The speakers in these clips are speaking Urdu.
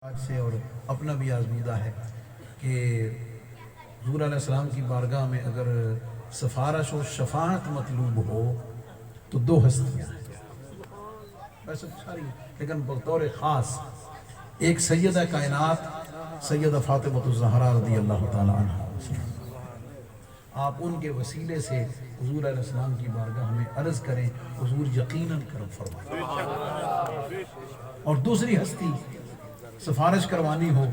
آج سے اور اپنا بھی آزمودہ ہے کہ حضور علیہ السلام کی بارگاہ میں اگر سفارش و شفاعت مطلوب ہو تو دو ہستیاں ہیں ویسے ساری، لیکن بطور خاص ایک سیدہ کائنات سیدہ فاطمہ الزہرا رضی اللہ تعالی عنہ، آپ ان کے وسیلے سے حضور علیہ السلام کی بارگاہ میں عرض کریں، حضور یقیناً کرم فرمائیں۔ اور دوسری ہستی سفارش کروانی ہو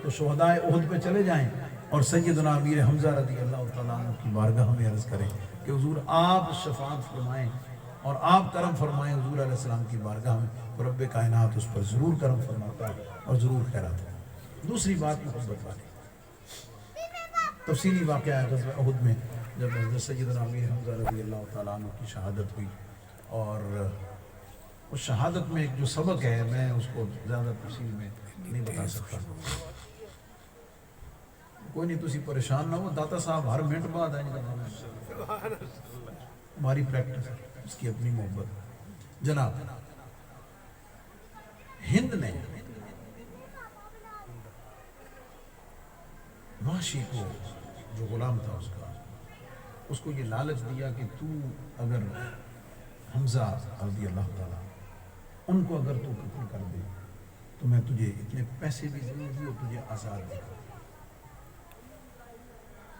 تو شہداء احد پہ چلے جائیں اور سیدنا امیر حمزہ رضی اللہ تعالیٰ عنہ کی بارگاہ میں عرض کریں کہ حضور آپ شفاعت فرمائیں اور آپ کرم فرمائیں حضور علیہ السلام کی بارگاہ میں، تو رب کائنات اس پر ضرور کرم فرماتا ہے اور ضرور خیرات ہے۔ دوسری بات محبت والی تفصیلی واقعہ ہے غزوہ احد میں، جب حضرت سیدنا امیر حمزہ رضی اللہ تعالیٰ عنہ کی شہادت ہوئی، اور اس شہادت میں ایک جو سبق ہے میں اس کو زیادہ تفصیل میں نہیں بتا سکتا، کوئی نہیں تسی پریشان نہ ہو، داتا صاحب ہر منٹ بعد آئیں گے، ہماری پریکٹس ہے، اس کی اپنی محبت۔ جناب ہند نے وحشی کو، جو غلام تھا اس کو یہ لالچ دیا کہ تو اگر حمزہ رضی اللہ تعالیٰ ان کو اگر تو قتل کر دے تو میں تجھے اتنے پیسے بھی دوں گی اور تجھے آزاد بھی کروں گی۔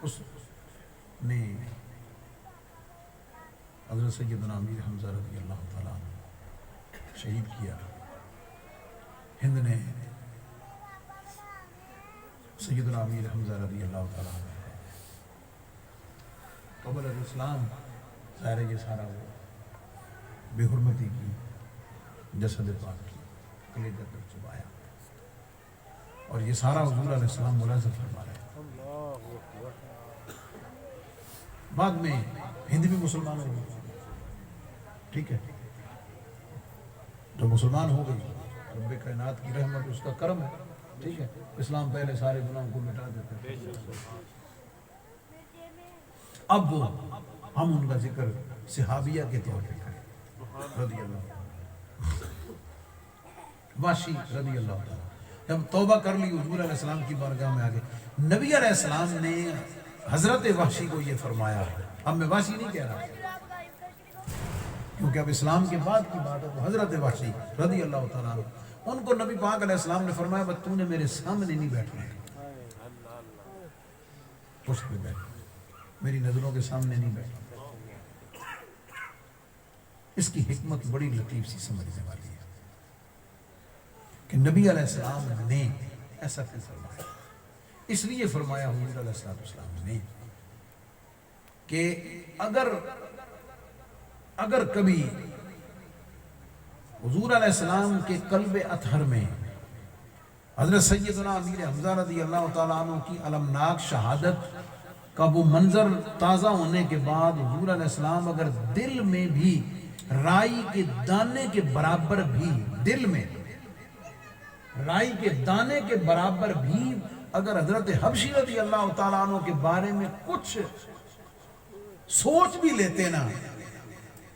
اس نے حضرت سیدنا امیر حمزہ رضی اللہ تعالیٰ عنہ شہید کیا۔ ہند نے سیدنا امیر حمزہ رضی اللہ تعالیٰ عنہ قبل الاسلام ظاہر یہ سارا وہ بے حرمتی کی، جسد پاک کی کلیجہ پر چبایا، اور یہ سارا حضور علیہ السلام ملاحظہ فرما رہے ہیں۔ بعد میں ہند بھی مسلمان ہو گئی، ٹھیک ہے، جو مسلمان ہو گئی رب کائنات کی رحمت اس کا کرم ہے، ٹھیک ہے، اسلام پہلے سارے گناہوں کو مٹا دیتے ہیں۔ اب وہ ہم ان کا ذکر صحابیہ کے طور پہ کریں رضی اللہ وحشی رضی اللہ تعالیٰ جب توبہ کر لی حضور علیہ السلام کی بارگاہ میں آگے، نبی علیہ السلام نے حضرت وحشی کو یہ فرمایا، اب میں وحشی نہیں کہہ رہا کیونکہ اب اسلام کے بعد کی بات ہے، تو حضرت وحشی رضی اللہ تعالیٰ ان کو نبی پاک علیہ السلام نے فرمایا بس تو نے میرے سامنے نہیں بیٹھنا ہے، پشت پہ بیٹھ، میری نظروں کے سامنے نہیں بیٹھنا۔ اس کی حکمت بڑی لطیف سی سمجھنے والی ہے کہ نبی علیہ السلام نے ایسا کیوں فرمایا، اس لیے فرمایا حضور علیہ السلام نے کہ اگر کبھی حضور علیہ السلام کے قلب اطہر میں حضرت سیدنا امیر حمزہ رضی اللہ تعالیٰ عنہ کی المناک شہادت کا وہ منظر تازہ ہونے کے بعد حضور علیہ السلام اگر دل میں بھی رائی کے دانے کے برابر بھی، دل میں رائی کے دانے کے برابر بھی اگر حضرت حبشی رضی اللہ تعالیٰ عنہ کے بارے میں کچھ سوچ بھی لیتے نا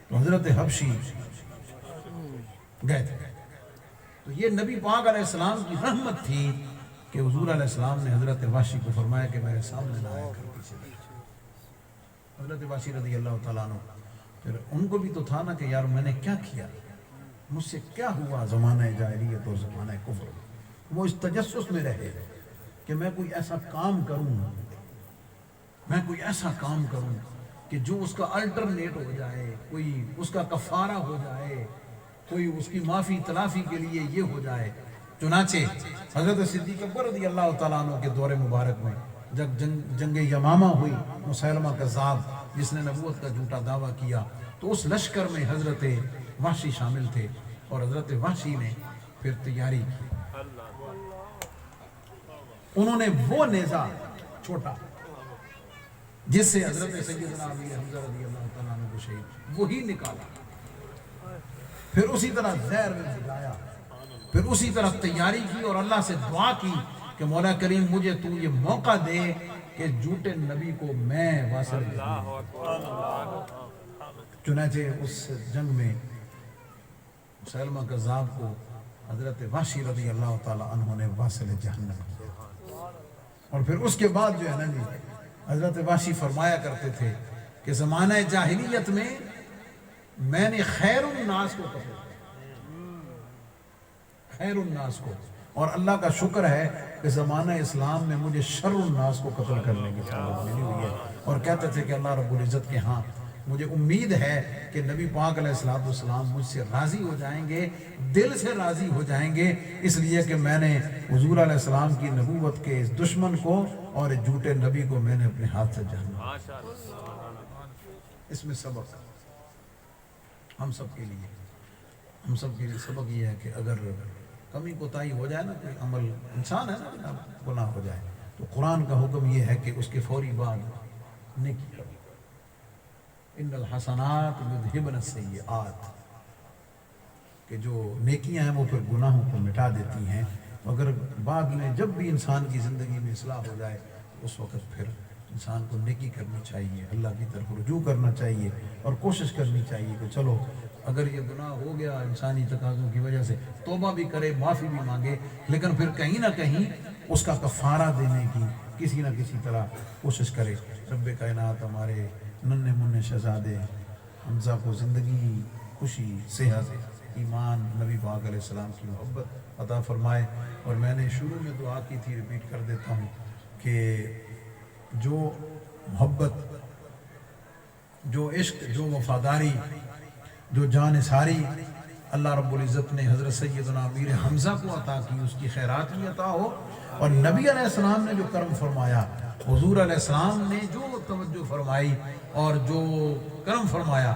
تو حضرت حبشی گئے تھے۔ تو یہ نبی پاک علیہ السلام کی رحمت تھی کہ حضور علیہ السلام نے حضرت وحشی کو فرمایا کہ میرے سامنے نہ آیا کر پیچھے بیٹھا۔ حضرت وحشی رضی اللہ تعالیٰ عنہ پھر ان کو بھی تو تھا نا کہ یار میں نے کیا کیا، مجھ سے کیا ہوا زمانہ جاہلیت اور زمانہ کفر، وہ اس تجسس میں رہے کہ میں کوئی ایسا کام کروں کہ جو اس کا الٹرنیٹ ہو جائے، کوئی اس کا کفارہ ہو جائے، کوئی اس کی معافی تلافی کے لیے یہ ہو جائے۔ چنانچہ حضرت صدیق اکبر رضی اللہ تعالیٰ عنہ کے دور مبارک میں جب جنگ یمامہ ہوئی، مسیلمہ کذاب جس نے نبوت کا جھوٹا دعویٰ کیا، تو اس لشکر میں حضرت وحشی شامل تھے، اور حضرت وحشی نے پھر تیاری کی، انہوں نے وہ نیزہ چھوٹا جس سے حضرت سیدنا امیر حمزہ رضی اللہ تعالیٰ عنہ کو شہید، وہی نکالا، پھر اسی طرح زہر میں بجایا، پھر اسی طرح تیاری کی اور اللہ سے دعا کی کہ مولا کریم مجھے تو یہ موقع دے کہ جھوٹے نبی کو میں واصل دوں۔ چنانچہ اس جنگ میں مسیلمہ کذاب کو حضرت وحشی رضی اللہ تعالیٰ عنہ نے واصل جہنم کیا. اور پھر اس کے بعد جو ہے نا جی حضرت وحشی فرمایا کرتے تھے کہ زمانہ جاہلیت میں نے خیر الناس کو قتل کیا، خیر الناس کو، اور اللہ کا شکر ہے کہ زمانہ اسلام میں مجھے شر الناس کو قتل کرنے کی سعادت ملی ہوئی ہے. اور کہتے تھے کہ اللہ رب العزت کے ہاں مجھے امید ہے کہ نبی پاک علیہ السلام مجھ سے راضی ہو جائیں گے، دل سے راضی ہو جائیں گے، اس لیے کہ میں نے حضور علیہ السلام کی نبوت کے اس دشمن کو اور اس جھوٹے نبی کو میں نے اپنے ہاتھ سے جہنم. اس میں سبق ہم سب کے لیے سبق یہ ہے کہ اگر کمی کوتاہی ہو جائے نا، کوئی عمل، انسان ہے نا، گناہ ہو جائے تو قرآن کا حکم یہ ہے کہ اس کے فوری بعد نیکی کرو. ان الحسنات یذہبن السیئات، کہ جو نیکیاں ہیں وہ پھر گناہوں کو مٹا دیتی ہیں. اگر بعد میں جب بھی انسان کی زندگی میں اصلاح ہو جائے اس وقت پھر انسان کو نیکی کرنی چاہیے، اللہ کی طرف رجوع کرنا چاہیے اور کوشش کرنی چاہیے کہ چلو اگر یہ گناہ ہو گیا انسانی تقاضوں کی وجہ سے، توبہ بھی کرے، معافی بھی مانگے، لیکن پھر کہیں نہ کہیں اس کا کفارہ دینے کی کسی نہ کسی طرح کوشش کرے. رب کائنات ہمارے ننھے منھے شہزادے حمزہ کو زندگی، خوشی، صحت، ایمان، نبی پاک علیہ السلام کی محبت عطا فرمائے. اور میں نے شروع میں دعا کی تھی، ریپیٹ کر دیتا ہوں کہ جو محبت، جو عشق، جو وفاداری، جو جانثاری اللہ رب العزت نے حضرت سیدنا امیر حمزہ کو عطا کی، اس کی خیرات بھی عطا ہو. اور نبی علیہ السلام نے جو کرم فرمایا، حضور علیہ السلام نے جو توجہ فرمائی اور جو کرم فرمایا،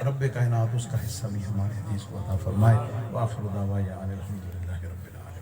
رب کائنات اس کا حصہ بھی ہمارے حدیث کو عطا فرمائے. وآخر دعوانا الحمدللہ.